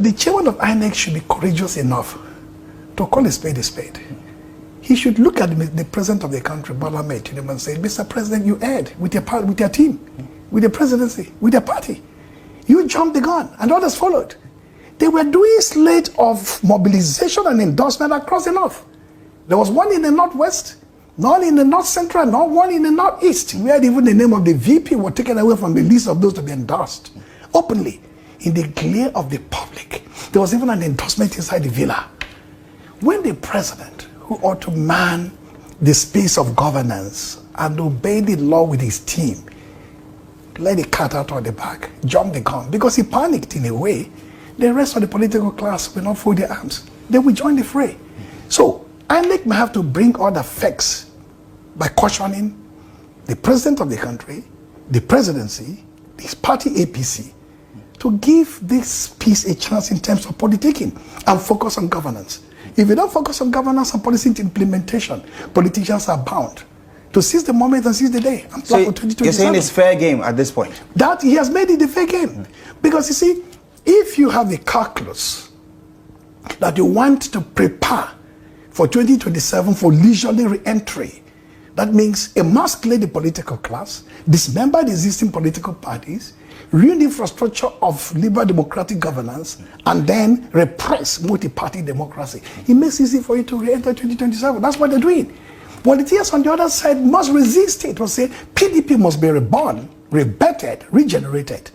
the chairman of INEC should be courageous enough to call a spade a spade. He should look at the president of the country, Bola Tinubu, and say, Mr. President, you erred with your team, with the presidency, with your party. You jumped the gun, and others followed. They were doing a slate of mobilization and endorsement across the north. There was one in the northwest, none in the north central, not one in the northeast, where even the name of the VP was taken away from the list of those to be endorsed. Openly, in the glare of the public, there was even an endorsement inside the villa. When the president, who ought to man the space of governance and obey the law with his team, let the cat out of the bag, jumped the gun, because he panicked in a way, the rest of the political class will not fold their arms. They will join the fray. So, INEC may have to bring all the facts by cautioning the president of the country, the presidency, his party APC, to give this piece a chance in terms of politicking and focus on governance. If you don't focus on governance and policy implementation, politicians are bound to seize the moment and seize the day. And so you're saying it's fair game at this point? That he has made it a fair game. Because you see, if you have the calculus that you want to prepare for 2027 for leisurely re-entry, that means emasculate the political class, dismember the existing political parties, ruin the infrastructure of liberal democratic governance, and then repress multi-party democracy. It makes it easy for you to re-enter 2027. That's what they're doing. Politicians on the other side must resist it, must say PDP must be reborn, rebetted, regenerated.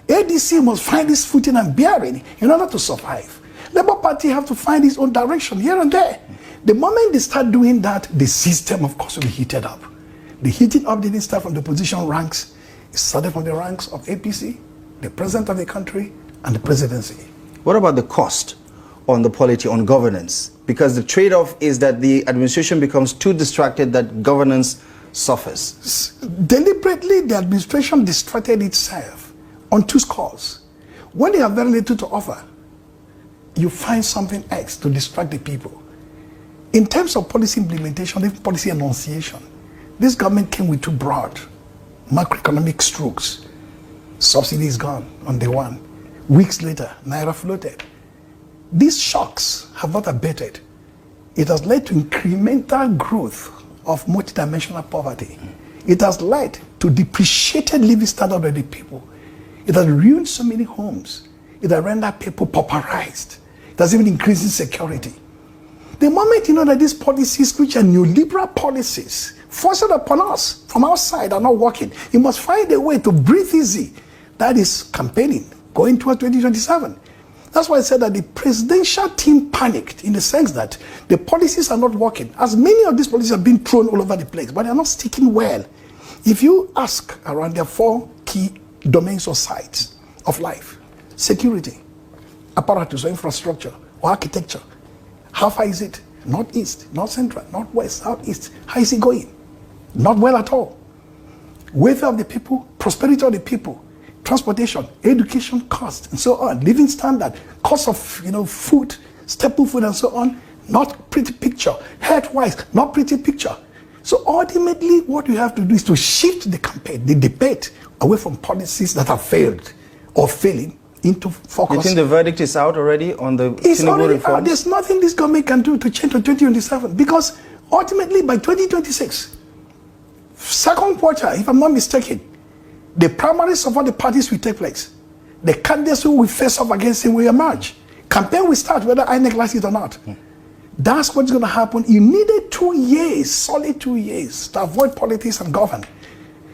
ADC must find its footing and bearing in order to survive. Labour Party have to find its own direction here and there. The moment they start doing that, the system, of course, will be heated up. The heating up didn't start from the opposition ranks. It started from the ranks of APC, the president of the country, and the presidency. What about the cost on the polity, on governance? Because the trade-off is that the administration becomes too distracted that governance suffers. Deliberately, the administration distracted itself on two scores. When they have very little to offer, you find something else to distract the people. In terms of policy implementation, even policy enunciation, this government came with two broad macroeconomic strokes. Subsidy is gone on day one. Weeks later, Naira floated. These shocks have not abated. It has led to incremental growth of multidimensional poverty. It has led to depreciated living standard of the people. It has ruined so many homes. It has rendered people pauperized. It has even increased insecurity. The moment you know that these policies, which are neoliberal policies, forced upon us from outside, are not working, you must find a way to breathe easy. That is campaigning, going towards 2027. That's why I said that the presidential team panicked in the sense that the policies are not working. As many of these policies have been thrown all over the place, but they are not sticking well. If you ask around their four key domains or sites of life: security, apparatus or infrastructure or architecture. How far is it? Northeast, north central, northwest, southeast. How is it going? Not well at all. Welfare of the people, prosperity of the people, transportation, education cost, and so on, living standard, cost of food, staple food, and so on. Not pretty picture. Health-wise, not pretty picture. So ultimately, what you have to do is to shift the campaign, the debate, away from policies that have failed or failing into focus. You think the verdict is out already on the Tinubu reforms? There's nothing this government can do to change to 2027, because ultimately by 2026, second quarter, if I'm not mistaken, the primaries of all the parties will take place. The candidates who will face off against him will emerge. Campaign will start whether INEC likes it or not. That's what's going to happen. You needed 2 years, solid 2 years, to avoid politics and govern.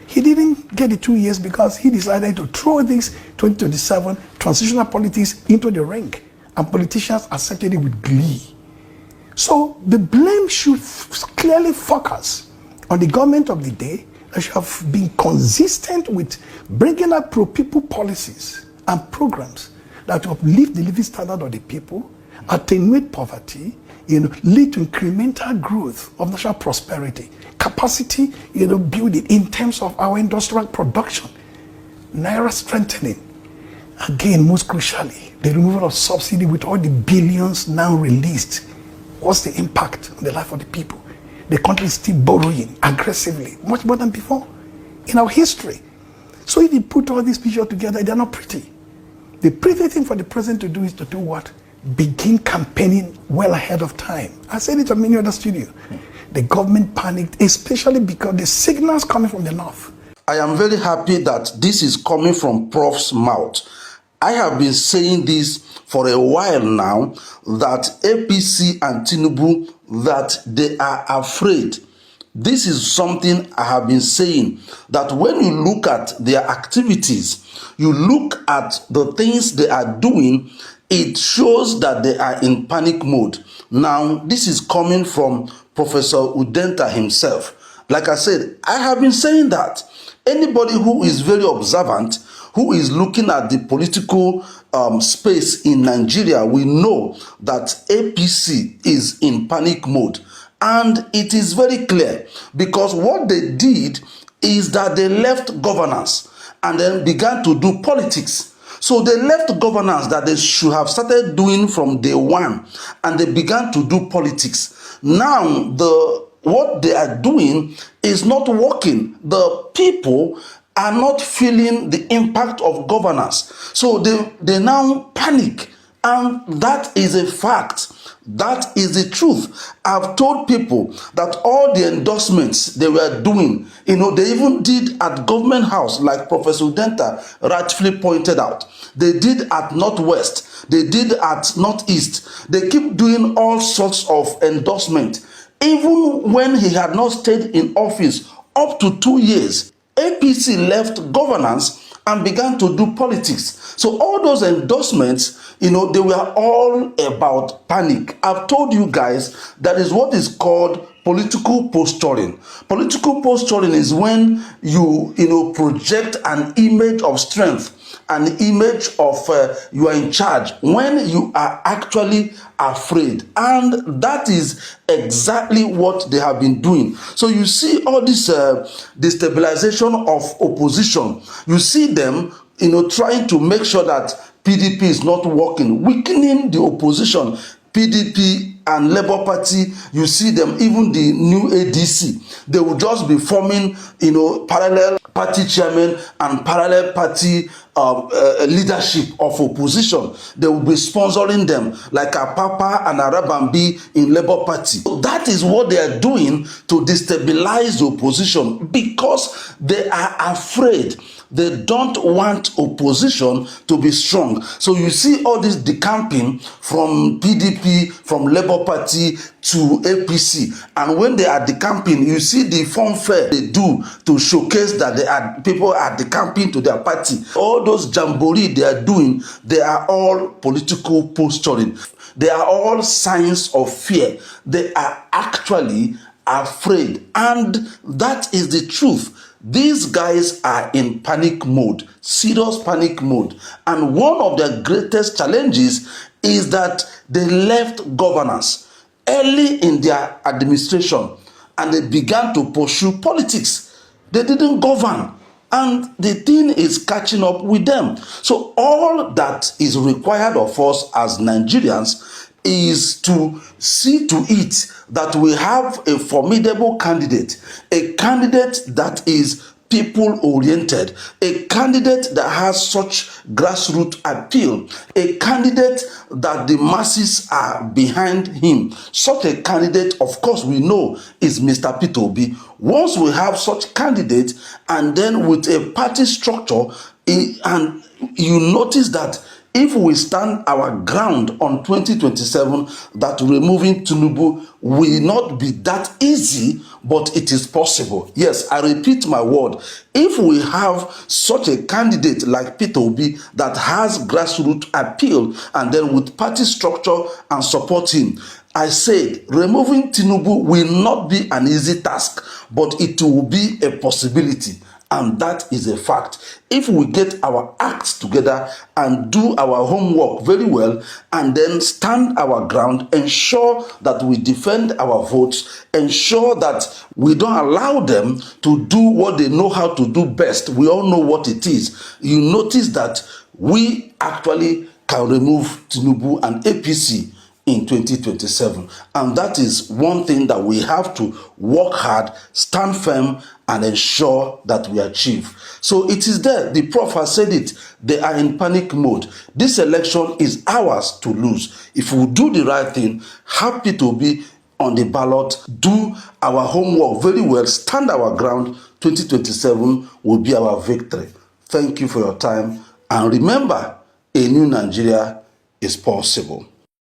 He didn't get the 2 years because he decided to throw this 2027 transitional politics into the ring, and politicians accepted it with glee. So the blame should clearly focus on the government of the day that should have been consistent with bringing up pro-people policies and programs that will uplift the living standard of the people, attenuate poverty, lead to incremental growth of national prosperity, capacity, building in terms of our industrial production, Naira strengthening. Again, most crucially, the removal of subsidy with all the billions now released. What's the impact on the life of the people? The country is still borrowing aggressively, much more than before in our history. So if you put all these pictures together, they're not pretty. The pretty thing for the president to do is to do what? Begin campaigning well ahead of time. I said it on many other studios. The government panicked, especially because the signals coming from the north. I am very happy that this is coming from Prof's mouth. I have been saying this for a while now, that APC and Tinubu, that they are afraid. This is something I have been saying, that when you look at their activities, you look at the things they are doing, it shows that they are in panic mode. Now, this is coming from Professor Udenta himself. Like I said, I have been saying that anybody who is very observant, who is looking at the political space in Nigeria, we know that APC is in panic mode. And it is very clear, because what they did is that they left governance and then began to do politics. So they left governance that they should have started doing from day one, and they began to do politics. Now, what they are doing is not working. The people are not feeling the impact of governance. So they now panic. And that is a fact. That is the truth. I've told people that all the endorsements they were doing, they even did at Government House, like Professor Udenta rightfully pointed out. They did at Northwest. They did at Northeast. They keep doing all sorts of endorsement. Even when he had not stayed in office up to 2 years, APC left governance and began to do politics. So all those endorsements, they were all about panic. I've told you guys that is what is called political posturing. Political posturing is when you project an image of strength, an image of you are in charge, when you are actually afraid. And that is exactexactly what they have been doing. So you see all this destabilization of opposition. You see them trying to make sure that PDP is not working, weakening the opposition. PDP and Labour Party, you see them, even the new ADC, they will just be forming, parallel party chairman and parallel party leadership of opposition. They will be sponsoring them, like Apapa and Arabambi in Labour Party. So that is what they are doing to destabilize the opposition, because they are afraid. They don't want opposition to be strong. So you see all this decamping from PDP, from Labour Party to APC. And when they are decamping, you see the fanfare they do to showcase that people are decamping to their party. All those jamboree they are doing, they are all political posturing. They are all signs of fear. They are actually afraid. And that is the truth. These guys are in panic mode, serious panic mode. And one of their greatest challenges is that they left governance early in their administration and they began to pursue politics. They didn't govern, and the thing is catching up with them. So all that is required of us as Nigerians is to see to it that we have a formidable candidate, a candidate that is people-oriented, a candidate that has such grassroots appeal, a candidate that the masses are behind him. Such a candidate, of course, we know is Mr. Peter Obi. Once we have such candidate, and then with a party structure, and you notice that if we stand our ground on 2027, that removing Tinubu will not be that easy, but it is possible. Yes, I repeat my word. If we have such a candidate like Peter Obi that has grassroots appeal, and then with party structure and support him, I said removing Tinubu will not be an easy task, but it will be a possibility. And that is a fact. If we get our acts together and do our homework very well, and then stand our ground, ensure that we defend our votes, ensure that we don't allow them to do what they know how to do best. We all know what it is. You notice that we actually can remove Tinubu and APC. in 2027. And that is one thing that we have to work hard, stand firm, and ensure that we achieve. So it is there. The prof has said it. They are in panic mode. This election is ours to lose. If we do the right thing, happy to be on the ballot, do our homework very well, stand our ground, 2027 will be our victory. Thank you for your time. And remember, a new Nigeria is possible.